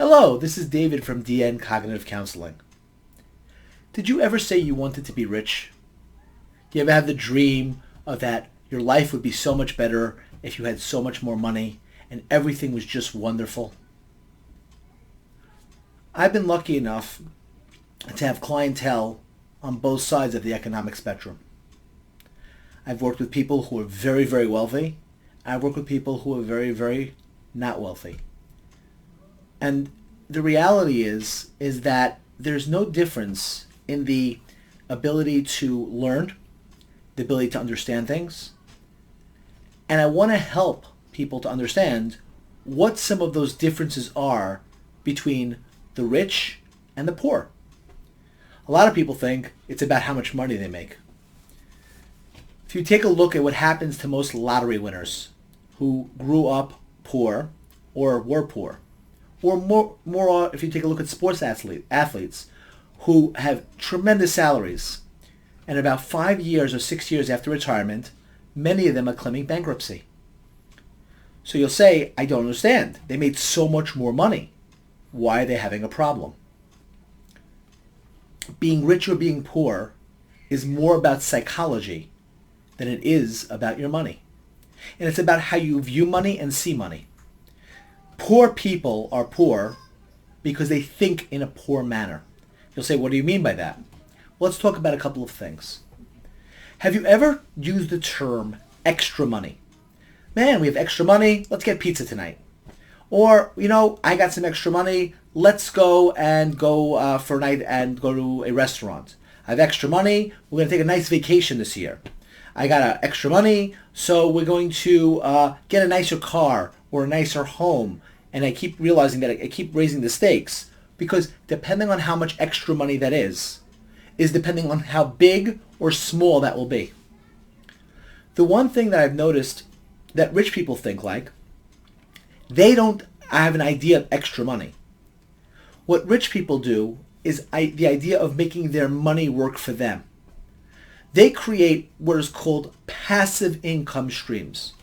Hello, this is David from DN Cognitive Counseling. Did you ever say you wanted to be rich? Do you ever have the dream of that your life would be so much better if you had so much more money and everything was just wonderful? I've been lucky enough to have clientele on both sides of the economic spectrum. I've worked with people who are very, very wealthy. I've worked with people who are very, very not wealthy. And the reality is that there's no difference in the ability to learn, the ability to understand things. And I want to help people to understand what some of those differences are between the rich and the poor. A lot of people think it's about how much money they make. If you take a look at what happens to most lottery winners who grew up poor or were poor, or more if you take a look at sports athletes who have tremendous salaries, and about 5 years or 6 years after retirement, many of them are claiming bankruptcy. So you'll say, I don't understand. They made so much more money. Why are they having a problem? Being rich or being poor is more about psychology than it is about your money. And it's about how you view money and see money. Poor people are poor because they think in a poor manner. You'll say, what do you mean by that? Well, let's talk about a couple of things. Have you ever used the term extra money? Man, we have extra money. Let's get pizza tonight. Or, I got some extra money. Let's go for a night and go to a restaurant. I have extra money. We're going to take a nice vacation this year. I got extra money, so we're going to get a nicer car or a nicer home. And I keep realizing that I keep raising the stakes because depending on how much extra money that is depending on how big or small that will be. The one thing that I've noticed that rich people think like, they don't have an idea of extra money. What rich people do is the idea of making their money work for them. They create what is called passive income streams.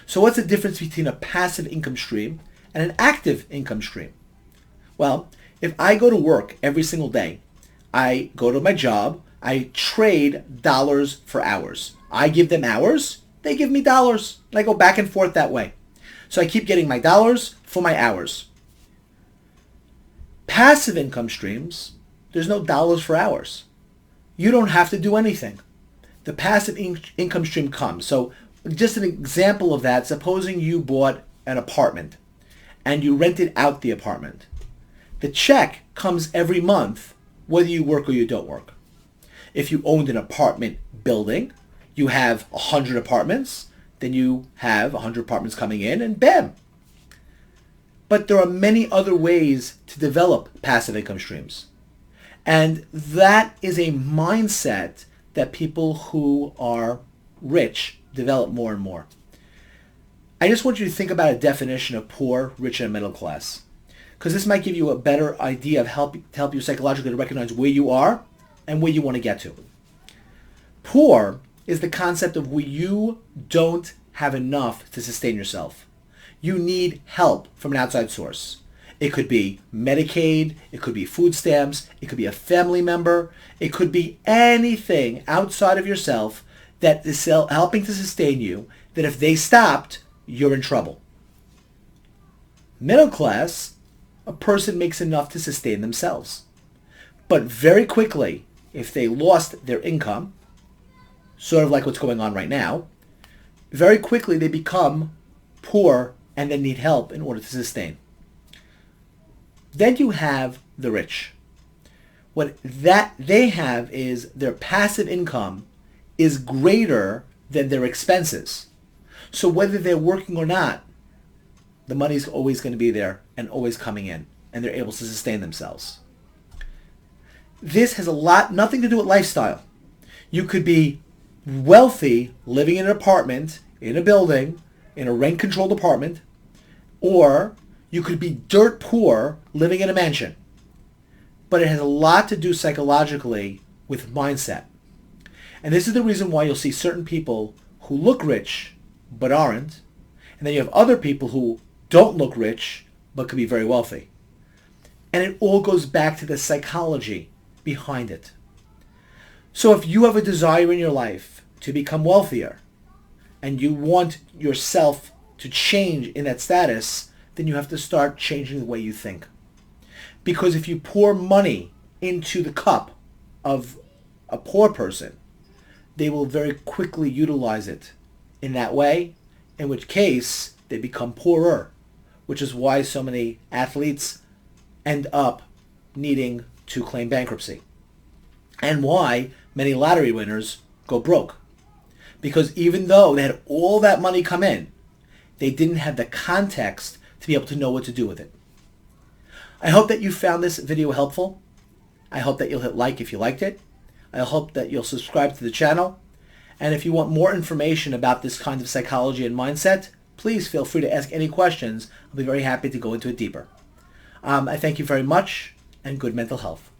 So what's the difference between a passive income stream and an active income stream? Well, if I go to work every single day, I go to my job, I trade dollars for hours. I give them hours, they give me dollars, and I go back and forth that way. So I keep getting my dollars for my hours. Passive income streams, there's no dollars for hours. You don't have to do anything. The passive income stream comes. So just an example of that, supposing you bought an apartment and you rented out the apartment. The check comes every month whether you work or you don't work. If you owned an apartment building, you have 100 apartments, then you have 100 apartments coming in and bam. But there are many other ways to develop passive income streams. And that is a mindset that people who are rich develop more and more. I just want you to think about a definition of poor, rich, and middle class, because this might give you a better idea of to help you psychologically to recognize where you are and where you want to get to. Poor is the concept of where you don't have enough to sustain yourself. You need help from an outside source. It could be Medicaid, it could be food stamps, it could be a family member, it could be anything outside of yourself that is helping to sustain you, that if they stopped, you're in trouble. Middle class, a person makes enough to sustain themselves. But very quickly, if they lost their income, sort of like what's going on right now, very quickly they become poor and then need help in order to sustain. Then you have the rich. What that they have is their passive income is greater than their expenses. So whether they're working or not, the money's always going to be there and always coming in, and they're able to sustain themselves. This has nothing to do with lifestyle. You could be wealthy living in an apartment, in a building, in a rent-controlled apartment, or you could be dirt poor living in a mansion. But it has a lot to do psychologically with mindset. And this is the reason why you'll see certain people who look rich but aren't, and then you have other people who don't look rich but could be very wealthy. And it all goes back to the psychology behind it. So if you have a desire in your life to become wealthier and you want yourself to change in that status, then you have to start changing the way you think. Because if you pour money into the cup of a poor person, they will very quickly utilize it in that way, in which case they become poorer, which is why so many athletes end up needing to claim bankruptcy, and why many lottery winners go broke. Because even though they had all that money come in, they didn't have the context to be able to know what to do with it. I hope that you found this video helpful. I hope that you'll hit like if you liked it. I hope that you'll subscribe to the channel. And if you want more information about this kind of psychology and mindset, please feel free to ask any questions. I'll be very happy to go into it deeper. I thank you very much, and good mental health.